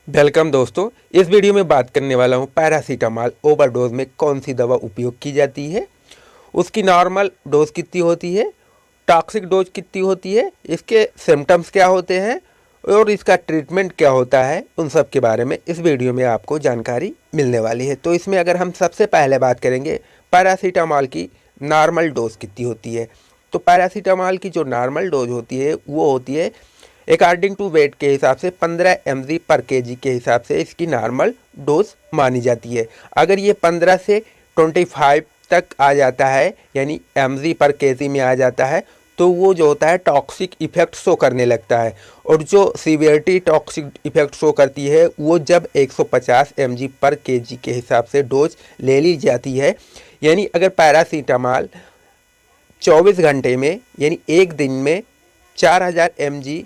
Welcome दोस्तों। इस video में बात करने वाला हूँ पैरासीटामॉल ओवरडोज में कौन सी दवा उपयोग की जाती है, उसकी नॉर्मल डोज कितनी होती है, टॉक्सिक डोज कितनी होती है, इसके सिम्टम्स क्या होते हैं और इसका ट्रीटमेंट क्या होता है, उन सब के बारे में इस वीडियो में आपको जानकारी मिलने वाली है। तो इसमें अगर हम सबसे पहले बात करेंगे पैरासीटामॉल की नॉर्मल डोज कितनी होती है, तो पैरासीटामॉल की जो नॉर्मल डोज होती है वो होती है अकॉर्डिंग टू वेट के हिसाब से 15 mg पर केजी के हिसाब से इसकी नॉर्मल डोज मानी जाती है। अगर ये 15 से 25 तक आ जाता है, यानी mg पर केजी में आ जाता है, तो वो जो होता है टॉक्सिक इफेक्ट शो करने लगता है। और जो सीवियरिटी टॉक्सिक इफेक्ट शो करती है वो जब 150 mg पर केजी के हिसाब से डोज ले ली जाती है, यानी अगर पैरासीटामॉल 24 घंटे में यानी एक दिन में 4000 mg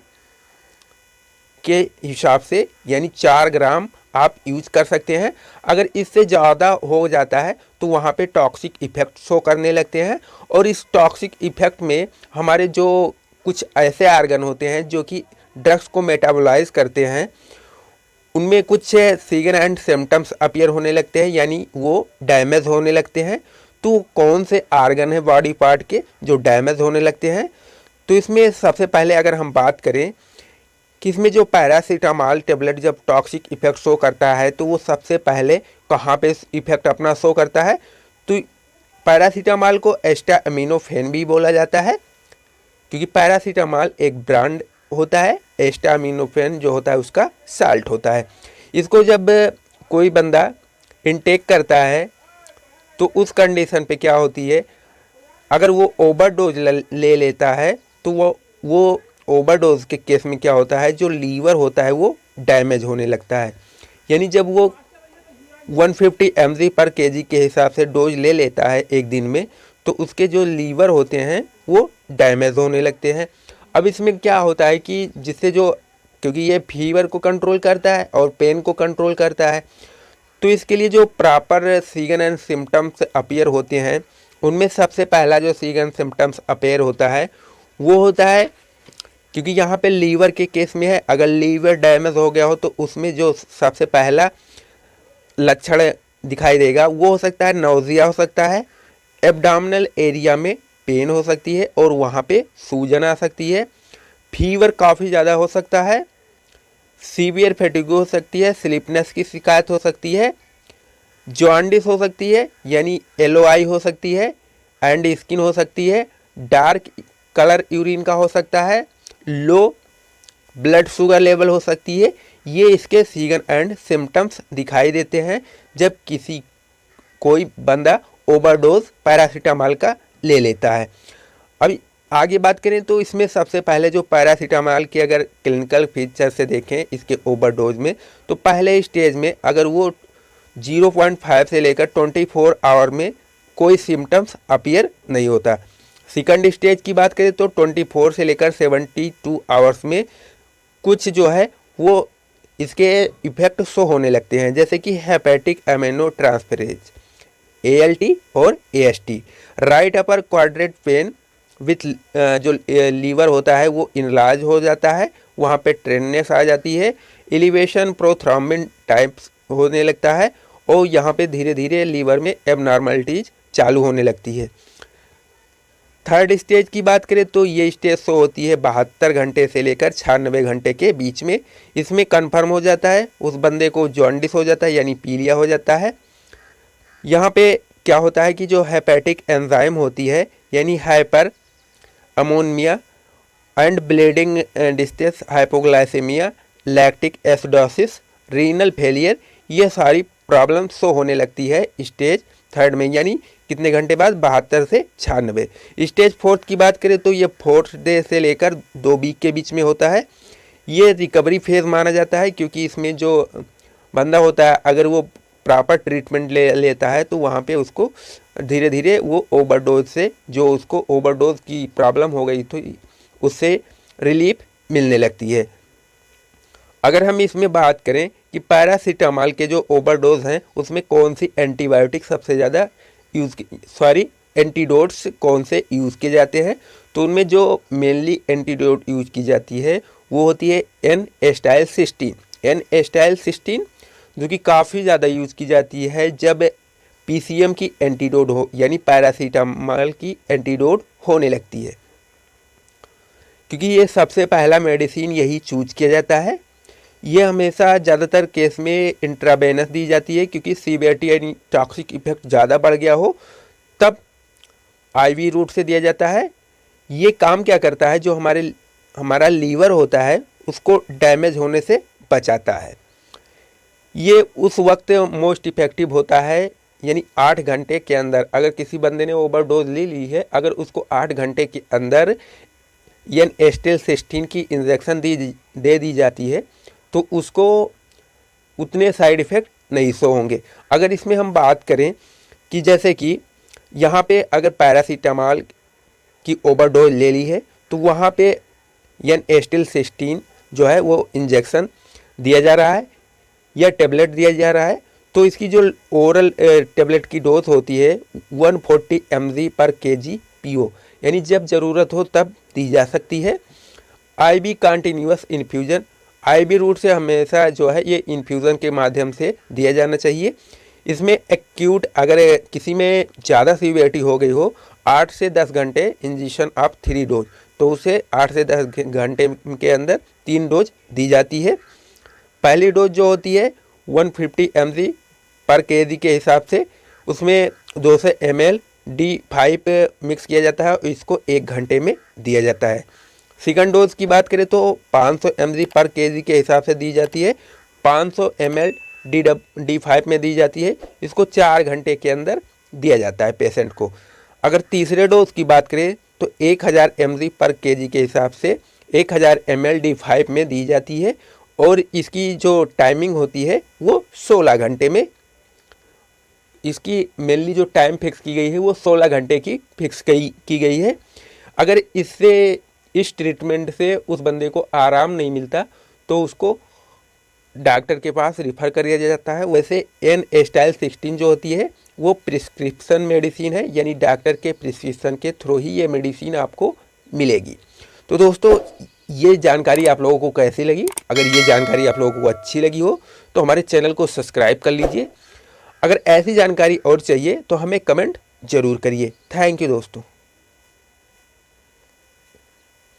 के हिसाब से यानी 4 ग्राम आप यूज कर सकते हैं। अगर इससे ज़्यादा हो जाता है तो वहाँ पे टॉक्सिक इफ़ेक्ट शो करने लगते हैं। और इस टॉक्सिक इफ़ेक्ट में हमारे जो कुछ ऐसे आर्गन होते हैं जो कि ड्रग्स को मेटाबोलाइज करते हैं, उनमें कुछ सिग्न एंड सिम्टम्स अपीयर होने लगते हैं, यानी वो डैमेज होने लगते हैं। तो कौन से आर्गन है बॉडी पार्ट के जो डैमेज होने लगते हैं, तो इसमें सबसे पहले अगर हम बात करें कि इसमें जो पैरासीटामॉल टेबलेट जब टॉक्सिक इफेक्ट शो करता है तो वो सबसे पहले कहाँ पे इफेक्ट अपना शो करता है, तो पैरासीटामॉल को एस्टामिनोफेन भी बोला जाता है, क्योंकि पैरासीटामॉल एक ब्रांड होता है। एस्टामिनोफेन जो होता है उसका साल्ट होता है। इसको जब कोई बंदा इनटेक करता है तो उस कंडीशन पे क्या होती है, अगर वो ओवरडोज ले लेता है तो वो ओवरडोज के केस में क्या होता है, जो लीवर होता है वो डैमेज होने लगता है। यानी जब वो 150 mg पर केजी के हिसाब से डोज ले लेता है एक दिन में, तो उसके जो लीवर होते हैं वो डैमेज होने लगते हैं। अब इसमें क्या होता है कि जिससे जो, क्योंकि ये फीवर को कंट्रोल करता है और पेन को कंट्रोल करता है, तो इसके लिए जो proper sign and symptoms appear होते हैं, उनमें सबसे पहला जो सिग्न सिम्टम्स अपीयर होता है वो होता है, क्योंकि यहाँ पे लीवर के केस में है, अगर लीवर डैमेज हो गया हो तो उसमें जो सबसे पहला लक्षण दिखाई देगा वो हो सकता है नौजिया हो सकता है, एब्डोमिनल एरिया में पेन हो सकती है और वहाँ पे सूजन आ सकती है, फीवर काफ़ी ज़्यादा हो सकता है, सीवियर फैटिग हो सकती है, स्लीपनेस की शिकायत हो सकती है, जॉन्डिस हो सकती है यानी LOI हो सकती है, एंड स्किन हो सकती है, डार्क कलर यूरिन का हो सकता है, लो ब्लड शुगर लेवल हो सकती है। ये इसके सिग्न एंड सिम्टम्स दिखाई देते हैं जब कोई बंदा ओवरडोज पैरासीटामॉल का ले लेता है। अब आगे बात करें तो इसमें सबसे पहले जो पैरासीटामॉल के अगर क्लिनिकल फीचर से देखें इसके ओवरडोज में, तो पहले स्टेज में अगर वो 0.5 से लेकर 24 आवर में कोई सिम्टम्स अपीयर नहीं होता। सेकंड स्टेज की बात करें तो 24 से लेकर 72 आवर्स में कुछ जो है वो इसके इफेक्ट शो होने लगते हैं, जैसे कि हेपेटिक एमिनो ट्रांसफेरेज ALT और AST, right upper quadrant pen with जो लीवर होता है वो इनलार्ज हो जाता है, वहाँ पे ट्रेननेस आ जाती है, एलिवेशन प्रोथ्रोम्बिन टाइप्स होने लगता है और यहाँ पे धीरे धीरे लीवर में एबनॉर्मलिटीज चालू होने लगती है। थर्ड स्टेज की बात करें तो ये स्टेज शो होती है 72 घंटे से लेकर 96 घंटे के बीच में। इसमें कंफर्म हो जाता है उस बंदे को जॉन्डिस हो जाता है यानी पीलिया हो जाता है। यहाँ पे क्या होता है कि जो हेपेटिक एंजाइम होती है यानी hyper ammonia and bleeding distress, hypoglycaemia, lactic acidosis, renal failure, ये सारी प्रॉब्लम शो होने लगती है स्टेज थर्ड में, यानी कितने घंटे बाद, 72 से 96। स्टेज फोर्थ की बात करें तो ये 4th डे से लेकर 2 वीक के बीच में होता है। ये रिकवरी फेज माना जाता है, क्योंकि इसमें जो बंदा होता है अगर वो प्रॉपर ट्रीटमेंट ले लेता है तो वहाँ पे उसको धीरे धीरे वो ओवरडोज से, जो उसको ओवरडोज की प्रॉब्लम हो गई तो उससे रिलीफ मिलने लगती है। अगर हम इसमें बात करें कि पैरासीटामॉल के जो ओवरडोज हैं उसमें कौन सी एंटीबायोटिक सबसे ज़्यादा एंटीडोट्स कौन से यूज़ किए जाते हैं, तो उनमें जो मेनली एंटीडोट यूज की जाती है वो होती है N-एस्टाइलसिस्टीन, N-acetylcysteine, जो कि काफ़ी ज़्यादा यूज़ की जाती है जब PCM की एंटीडोट हो, यानी पैरासीटामॉल की एंटीडोट होने लगती है, क्योंकि ये सबसे पहला मेडिसिन यही चूज किया जाता है। ये हमेशा ज़्यादातर केस में इंट्रावेनस दी जाती है, क्योंकि सीवियरिटी यानी टॉक्सिक इफेक्ट ज़्यादा बढ़ गया हो तब IV रूट से दिया जाता है। ये काम क्या करता है, जो हमारा लीवर होता है उसको डैमेज होने से बचाता है। ये उस वक्त मोस्ट इफ़ेक्टिव होता है, यानी 8 घंटे के अंदर अगर किसी बंदे ने ओवरडोज ले ली है, अगर उसको 8 घंटे के अंदर N-acetylcysteine की इंजेक्शन दे दी जाती है तो उसको उतने साइड इफ़ेक्ट नहीं शो होंगे। अगर इसमें हम बात करें कि जैसे कि यहाँ पे अगर पैरासीटामॉल की ओवरडोज ले ली है तो वहाँ पे N-acetylcysteine जो है वो इंजेक्शन दिया जा रहा है या टेबलेट दिया जा रहा है, तो इसकी जो ओरल टेबलेट की डोज होती है 140 mg पर kg PO, यानी जब ज़रूरत हो तब दी जा सकती है। IV continuous infusion, IV route से हमेशा जो है ये इन्फ्यूज़न के माध्यम से दिया जाना चाहिए। इसमें एक्यूट अगर किसी में ज़्यादा सीवियरिटी हो गई हो 8 से 10 घंटे इंजेक्शन ऑफ 3 डोज, तो उसे 8 से 10 घंटे के अंदर 3 डोज दी जाती है। पहली डोज जो होती है 150 mg पर kg के हिसाब से, उसमें 200 ml D5 मिक्स किया जाता है और इसको 1 घंटे में दिया जाता है। सेकंड डोज की बात करें तो 500 mg पर kg के हिसाब से दी जाती है, 500 ml D5 में दी जाती है, इसको 4 घंटे के अंदर दिया जाता है पेशेंट को। अगर तीसरे डोज की बात करें तो 1000 mg पर kg के हिसाब से 1000 ml D5 में दी जाती है और इसकी जो टाइमिंग होती है वो 16 घंटे में, इसकी मेनली जो टाइम फिक्स की गई है वो 16 घंटे की फिक्स की गई है। अगर इस ट्रीटमेंट से उस बंदे को आराम नहीं मिलता तो उसको डॉक्टर के पास रिफ़र कर दिया जाता है। वैसे N-acetylcysteine जो होती है वो प्रिस्क्रिप्शन मेडिसिन है, यानी डॉक्टर के प्रिस्क्रिप्शन के थ्रू ही ये मेडिसिन आपको मिलेगी। तो दोस्तों ये जानकारी आप लोगों को कैसी लगी? अगर ये जानकारी आप लोगों को अच्छी लगी हो तो हमारे चैनल को सब्सक्राइब कर लीजिए। अगर ऐसी जानकारी और चाहिए तो हमें कमेंट ज़रूर करिए। थैंक यू दोस्तों।